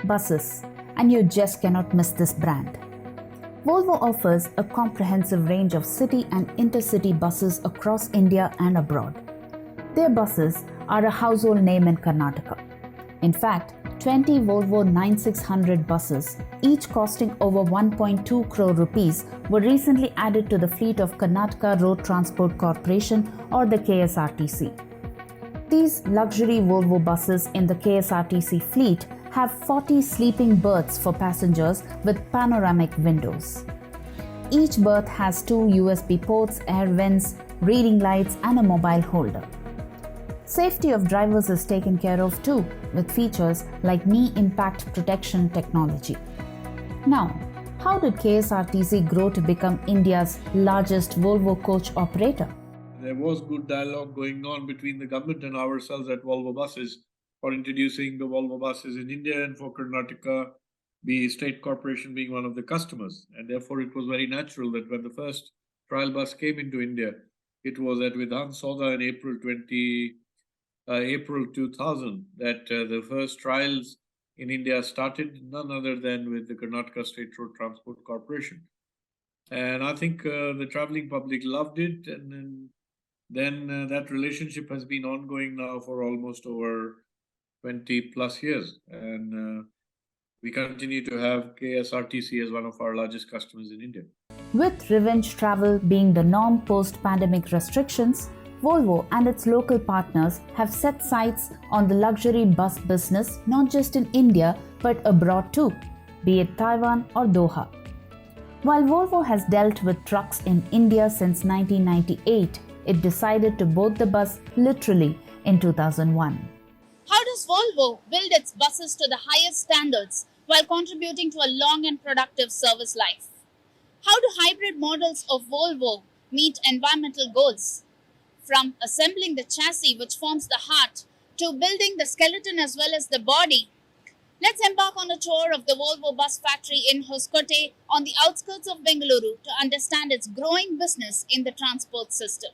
buses, and you just cannot miss this brand. Volvo offers a comprehensive range of city and intercity buses across India and abroad. Their buses are a household name in Karnataka. In fact, 20 Volvo 9600 buses, each costing over 1.2 crore rupees, were recently added to the fleet of Karnataka Road Transport Corporation or the KSRTC. These luxury Volvo buses in the KSRTC fleet have 40 sleeping berths for passengers with panoramic windows. Each berth has 2 USB ports, air vents, reading lights, and a mobile holder. Safety of drivers is taken care of too, with features like knee impact protection technology. Now, how did KSRTC grow to become India's largest Volvo coach operator? There was good dialogue going on between the government and ourselves at Volvo Buses for introducing the Volvo buses in India and for Karnataka, the state corporation being one of the customers. And therefore, it was very natural that when the first trial bus came into India, it was at Vidhan Soda in April 2000 that the first trials in India started, none other than with the Karnataka State Road Transport Corporation. And I think the traveling public loved it. And then that relationship has been ongoing now for almost over 20 plus years. And we continue to have KSRTC as one of our largest customers in India. With revenge travel being the norm post-pandemic restrictions, Volvo and its local partners have set sights on the luxury bus business not just in India but abroad too, be it Taiwan or Doha. While Volvo has dealt with trucks in India since 1998, it decided to board the bus literally in 2001. How does Volvo build its buses to the highest standards while contributing to a long and productive service life? How do hybrid models of Volvo meet environmental goals? From assembling the chassis, which forms the heart, to building the skeleton as well as the body, let's embark on a tour of the Volvo bus factory in Hoskote on the outskirts of Bengaluru to understand its growing business in the transport system.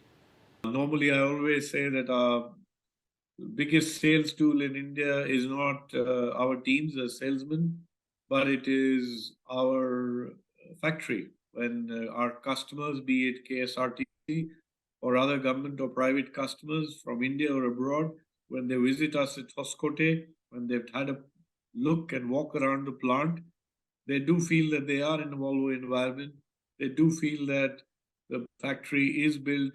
Normally, I always say that our biggest sales tool in India is not our teams as salesmen, but it is our factory. When our customers, be it KSRTC or other government or private customers from India or abroad, when they visit us at Hoskote, when they've had a look and walk around the plant, they do feel that they are in a Volvo environment. They do feel that the factory is built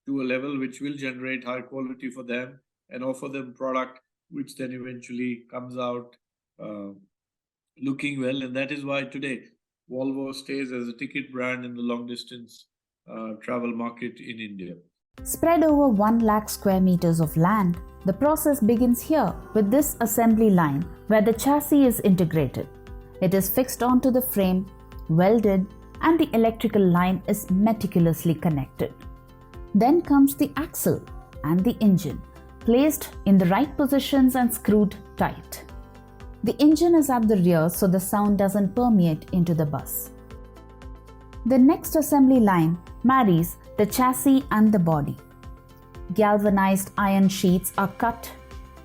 to a level which will generate high quality for them and offer them product which then eventually comes out looking well. And that is why today Volvo stays as a ticket brand in the long distance travel market in India. Spread over 1 lakh square meters of land, the process begins here with this assembly line where the chassis is integrated. It is fixed onto the frame, welded, and the electrical line is meticulously connected. Then comes the axle and the engine, placed in the right positions and screwed tight. The engine is at the rear so the sound doesn't permeate into the bus. The next assembly line marries the chassis and the body. Galvanized iron sheets are cut,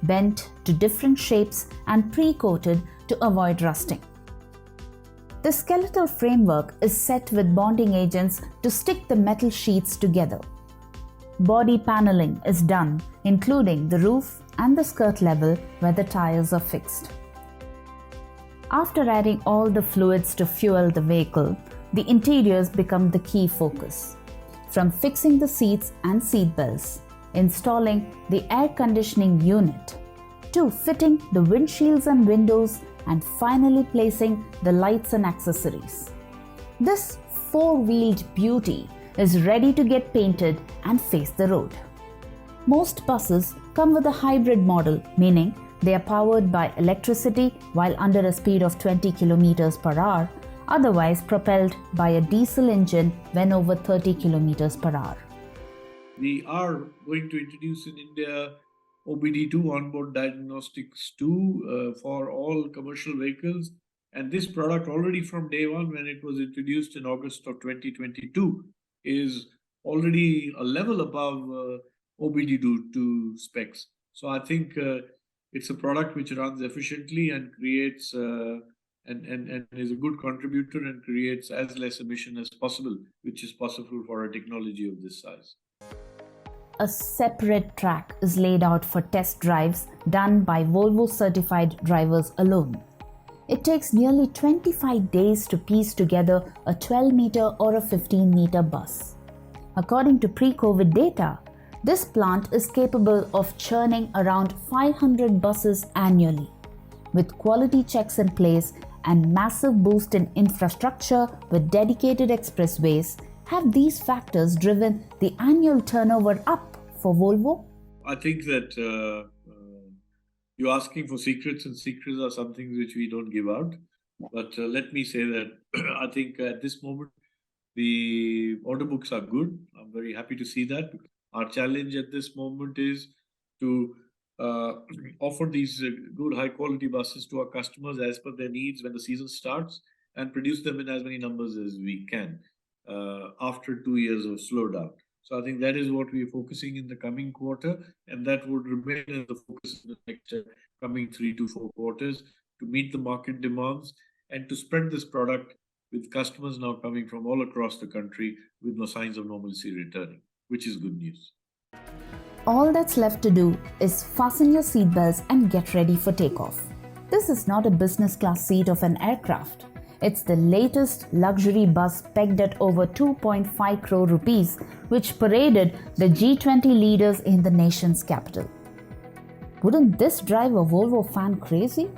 bent to different shapes and pre-coated to avoid rusting. The skeletal framework is set with bonding agents to stick the metal sheets together. Body paneling is done, including the roof and the skirt level where the tires are fixed. After adding all the fluids to fuel the vehicle, the interiors become the key focus. From fixing the seats and seat belts, installing the air conditioning unit, to fitting the windshields and windows, and finally placing the lights and accessories. This four-wheeled beauty is ready to get painted and face the road. Most buses come with a hybrid model, meaning they are powered by electricity while under a speed of 20 km per hour, otherwise propelled by a diesel engine when over 30 km per hour. We are going to introduce in India OBD2, onboard diagnostics 2, for all commercial vehicles. And this product already from day one, when it was introduced in August of 2022, is already a level above OBD2 specs. So I think It's a product which runs efficiently and creates and is a good contributor and creates as less emission as possible, which is possible for a technology of this size. A separate track is laid out for test drives done by Volvo certified drivers alone. It takes nearly 25 days to piece together a 12-meter or a 15-meter bus. According to pre-COVID data, this plant is capable of churning around 500 buses annually. With quality checks in place and massive boost in infrastructure with dedicated expressways, have these factors driven the annual turnover up for Volvo? I think that you're asking for secrets, and secrets are something which we don't give out. But let me say that I think at this moment, the order books are good. I'm very happy to see that. Our challenge at this moment is to offer these good high quality buses to our customers as per their needs when the season starts, and produce them in as many numbers as we can after 2 years of slowdown. So I think that is what we are focusing in the coming quarter, and that would remain as the focus in the next coming 3 to 4 quarters, to meet the market demands and to spread this product with customers now coming from all across the country with no signs of normalcy returning, which is good news. All that's left to do is fasten your seatbelts and get ready for takeoff. This is not a business class seat of an aircraft. It's the latest luxury bus pegged at over 2.5 crore rupees, which paraded the G20 leaders in the nation's capital. Wouldn't this drive a Volvo fan crazy?